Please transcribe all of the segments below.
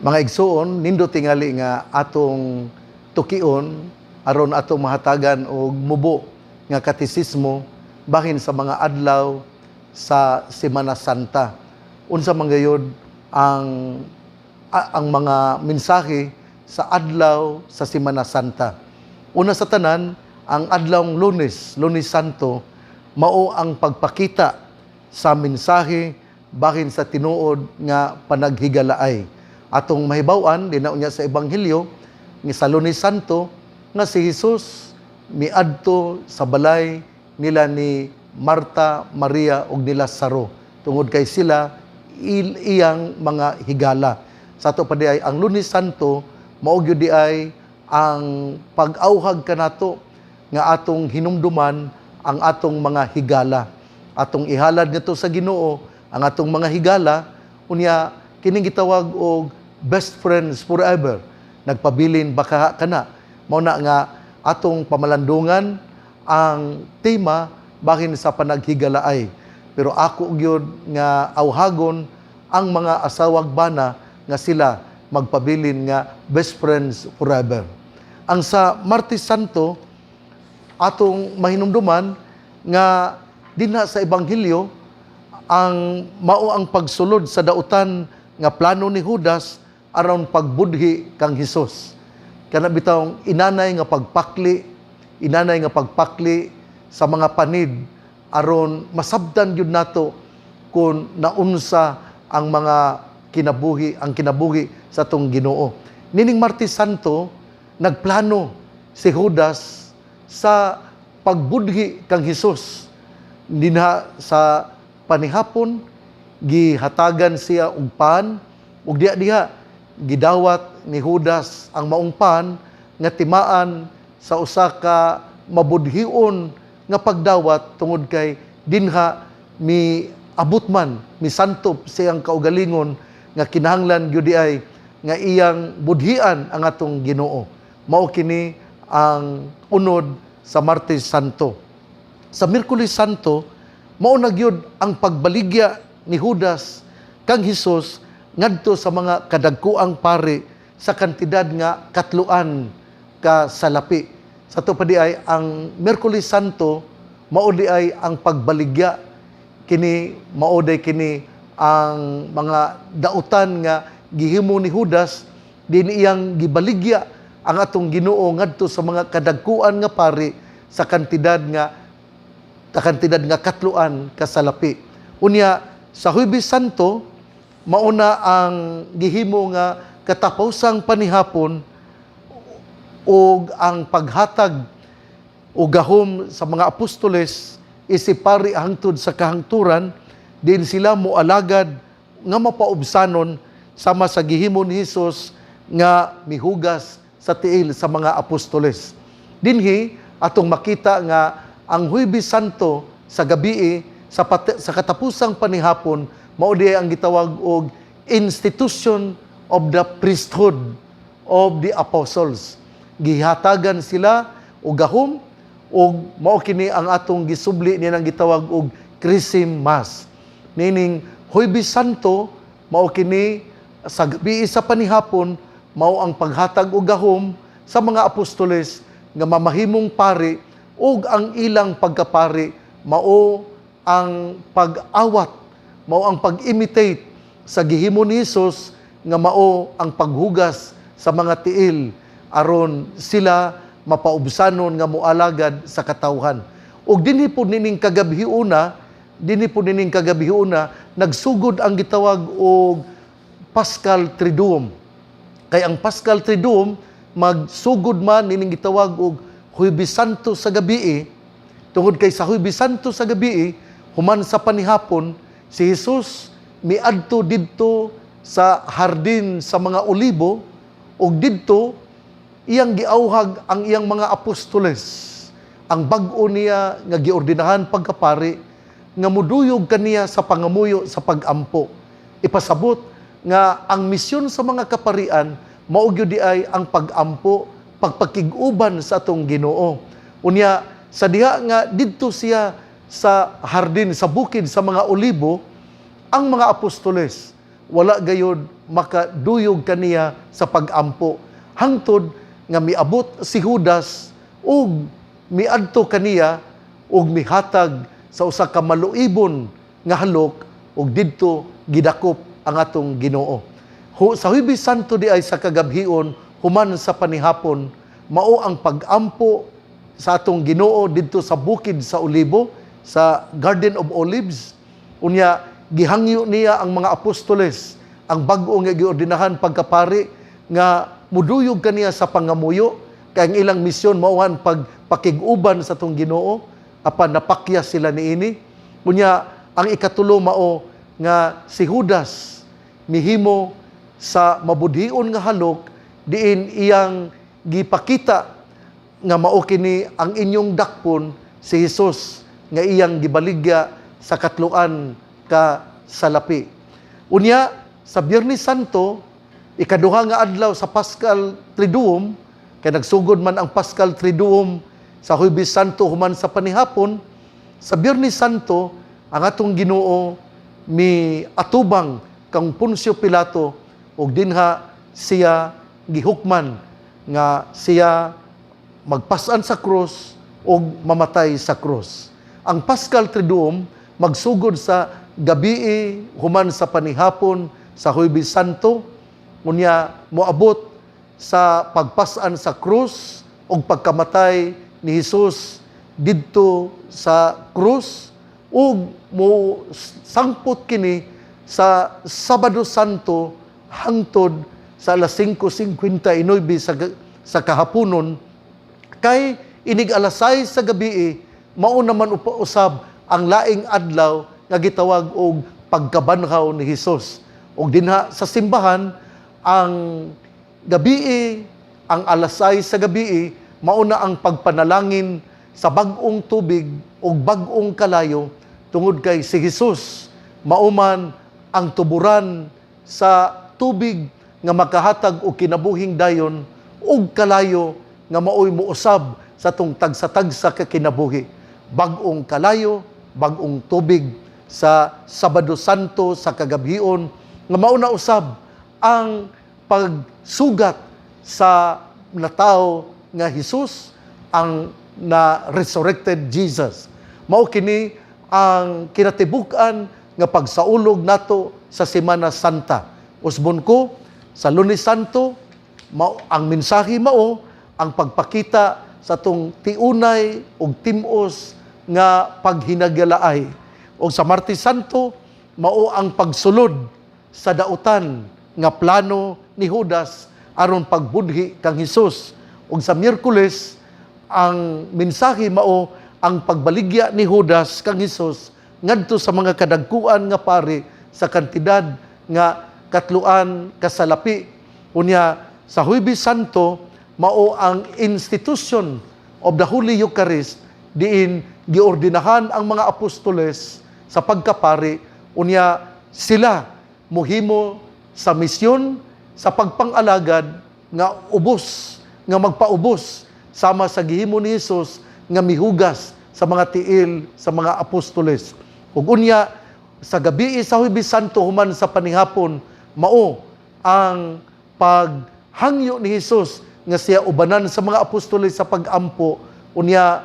Mga igsoon, nindo tingali nga atong tukion aron atong mahatagan og mubo nga katisismo bahin sa mga adlaw sa Semana Santa. Unsa man gayud ang mga mensahe sa adlaw sa Semana Santa. Una sa tanan, ang adlawng Lunes, Lunes Santo, mao ang pagpakita sa mensahe bahin sa tinuod nga panaghigalaay. Atong mahibaw-an din unya sa ebanghelyo nga sa Lunes Santo nga si Jesus miadto sa balay nila ni Marta, Maria ug ni Lazaro tungod kay sila iyang mga higala. Sa ato pa di ay ang Lunes Santo mao gyud di ay ang pag-awhag kanato nga atong hinumduman ang atong mga higala. Atong ihalad nito sa Ginoo ang atong mga higala unya kining gitawag og best friends forever. Nagpabilin baka kana. Mao na nga atong pamalandungan ang tema bahin sa panaghigalaay. Pero ako gyud nga awhagon ang mga asawag bana nga sila magpabilin nga best friends forever. Ang sa Martes Santo atong mahinumduman nga dinha sa ebanghelyo ang mao ang pagsulod sa dautan nga plano ni Judas aron pagbudhi kang Hesus. Kana bitawng inanay nga pagpakli sa mga panid aron masabdan gyud nato kung naunsa ang mga kinabuhi sa tong Ginoo. Nining Martes Santo nagplano si Judas sa pagbudhi kang Hesus. Dinha sa panihapon gihatagan siya og pan ug diha gidawat ni Judas ang maong pan nga timaan sa usa ka mabudhion nga pagdawat tungod kay dinha miabot man misantop siyang kaugalingon nga kinahanglan gyud ay nga iyang budhian ang atong Ginoo. Mao kini ang unod sa Martes Santo. Sa Miyerkules Santo mao na gyud ang pagbaligya ni Judas kang Hesus ngadto sa mga kadagkuang pari sa kantidad nga 3 ka salapi. Sa to pa di ay ang Miyerkules Santo mao di ay ang pagbaligya kini mao di kini ang mga dautan nga gihimo ni Judas din iyang gibaligya ang atong Ginoo ngadto sa mga kadagkuan nga pari sa kantidad nga 3 ka salapi. Unya sa Huwebes Santo mauna ang gihimo nga katapusang panihapon ug ang paghatag o gahom sa mga apostoles isipari hangtod sa kahangturan din sila moalagad nga mapaubsanon sama sa gihimo ni Hesus nga mihugas sa tiil sa mga apostoles. Dinhi atong makita nga ang Huwebes Santo sa gabii sa katapusang panihapon mao di ang gitawag og institution of the priesthood of the apostles. Gihatagan sila og gahom og mao kini ang atong gisubli nilang gitawag og Chrism Mass. Meaning Huwebes Santo mao kini sa gabi sa panihapon mao ang paghatag og gahom sa mga apostoles nga mamahimong pari ug ang ilang pagkapari mao ang pag-awat, mao ang pag-imitate sa gihimo ni Hesus nga mao ang paghugas sa mga tiil aron sila mapaubsanon nga moalagad sa katawhan. Ug dinhi po nining kagabhiuna nagsugod ang gitawag og Paschal Triduum. Kay ang Paschal Triduum magsugod man nining gitawag og Huwebes Santo sa gabii. Tungod kay sa Huwebes Santo sa gabii human sa panihapon si Hesus miadto didto sa hardin sa mga olibo ug didto iyang giawhag ang iyang mga apostoles. Ang bag-o niya nga giordinahan pagkapari nga muduyog kaniya sa pangamuyo sa pagampo. Ipasabot nga ang misyon sa mga kaparian mao gyud di ay ang pagampo, pagpakig-uban sa atong Ginoo. Unya sa diha nga didto siya sa hardin, sa bukid sa mga olibo, ang mga apostoles wala gayud makaduyog kaniya sa pagampo. Hangtod nga miabot si Judas ug miadto kaniya ug mihatag sa usa ka maluibon nga halok ug didto gidakop ang atong Ginoo. Sa Huwebes Santo di ay sa kagabhion human sa panihapon mao ang pagampo sa atong Ginoo didto sa bukid sa Olibo, sa Garden of Olives. Unya gihangyo niya ang mga apostoles, ang bag-o nga giordinahan pagkapari nga muduyog kaniya sa pangamuyo, kay ang ilang misyon mauhan pagpakiguban sa atong Ginoo, apan napakya sila niini. Unya ang ikatulo mao nga si Judas mihimo sa mabudhion nga halok diin iyang gipakita nga mao kini ang inyong dakpon si Hesus nga iyang gibaligya sa katluan ka salapi. Unya sa Biyernes Santo, ikaduha nga adlaw sa Paschal Triduum, kay nagsugod man ang Paschal Triduum sa Huwebes Santo human sa panihapon, sa Biyernes Santo ang atong Ginoo mi atubang kang Poncio Pilato ug dinha siya gihukman nga siya magpasan sa krus ug mamatay sa krus. Ang Paschal Triduum magsugod sa gabii human sa panihapon sa Huwebes Santo, unya moabot sa pagpasan sa krus ug pagkamatay ni Hesus didto sa krus ug mo sangpot kini sa Sabado Santo hangtod sa alas 5:59 sa kahaponon, kay inig alas 6 sa gabi mao naman usab ang laing adlaw nga gitawag og pagkabanhaw ni Hesus. Ug dinha sa simbahan ang gabi, ang alas 6 sa gabi mao na ang pagpanalangin sa bag-ong tubig ug bag-ong kalayo tungod kay si Hesus mao man ang tuburan sa tubig nga makahatag og kinabuhing dayon ug kalayo nga maoy muusab sa tong tagsa-tagsa ka kinabuhi. Bag-ong kalayo, bag-ong tubig sa Sabado Santo sa kagabhion nga mao na usab ang pagsugat sa natawo nga Hesus, ang na resurrected Jesus. Mao kini ang kinatibuk-an nga pagsaulog nato sa Semana Santa. Usbon ko sa Lunes Santo, ang mensahe mao ang pagpakita sa tong tiunay ug timos nga paghinagalaay. O sa Martes Santo, mao ang pagsulod sa dautan nga plano ni Judas aron pagbudhi kang Hesus. O sa Miyerkules, ang mensahe mao ang pagbaligya ni Judas kang Hesus ngadto sa mga kadagkuan nga pari sa kantidad nga katluan kasalapi. Unya sa Huwebes Santo mao ang institution of the Holy Eucharist diin giordinahan ang mga apostoles sa pagkapari. Unya sila mohimo sa misyon sa pagpangalagad nga ubos, nga magpaubos sama sa gihimo ni Hesus nga mihugas sa mga tiil sa mga apostoles. Ug unya sa gabi sa Huwebes Santo human sa panihapon mao ang paghangyo ni Hesus nga siya ubanan sa mga apostoles sa pagampo. Unya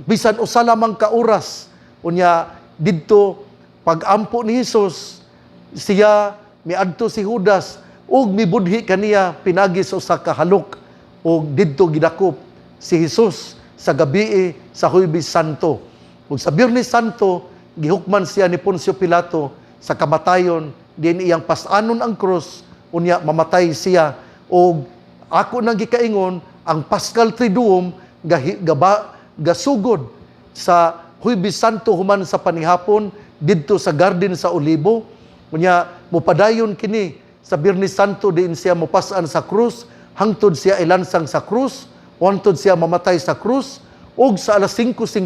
bisan usa lamang ka oras unya didto pagampo ni Hesus siya miadto si Judas ug mibudhi kaniya pinagi sa usa ka halok ug didto gidakop si Hesus sa gabi sa Huwebes Santo. Ug sa Biyernes Santo gihukman siya ni Poncio Pilato sa kamatayon, din iyang pasanon ang krus, unya mamatay siya. ug ako nang gikaingon ang Paschal Triduum gasugod sa Huwebes Santo human sa panihapon didto sa Garden sa Olibo. Unya mopadayon kini sa Biyernes Santo diin siya mopasan sa krus hangtod siya ilansang sa krus, hangtod siya mamatay sa krus. ug sa alas 5:59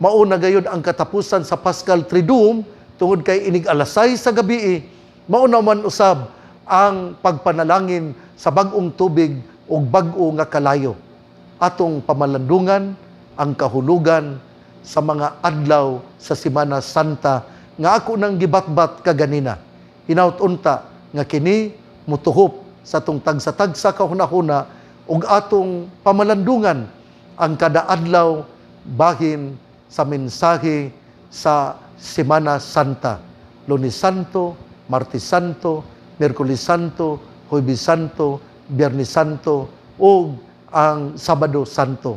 mao na gayud ang katapusan sa Paschal Triduum tungod kay inig alas 6 sa gabi mao naman usab ang pagpanalangin sa bag-ong tubig ug bag-o nga kalayo. Atong pamalandungan ang kahulugan sa mga adlaw sa Semana Santa nga ako nang gibatbat kaganina. hinaut unta nga kini mutuhop sa atong tagsa-tagsa kahuna-huna ug atong pamalandungan ang kada adlaw bahin sa mensahe sa Semana Santa. Lunes Santo, Martes Santo, Miyerkules Santo, Huwebes Santo, Biyernes Santo, ug ang Sabado Santo.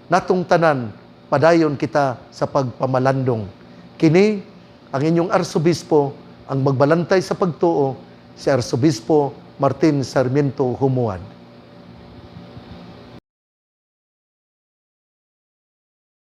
Natong tanan, padayon kita sa pagpamalandong. Kini, ang inyong Arsobispo, ang magbalantay sa pagtuo, si Arsobispo Martin Sarmiento Humuad.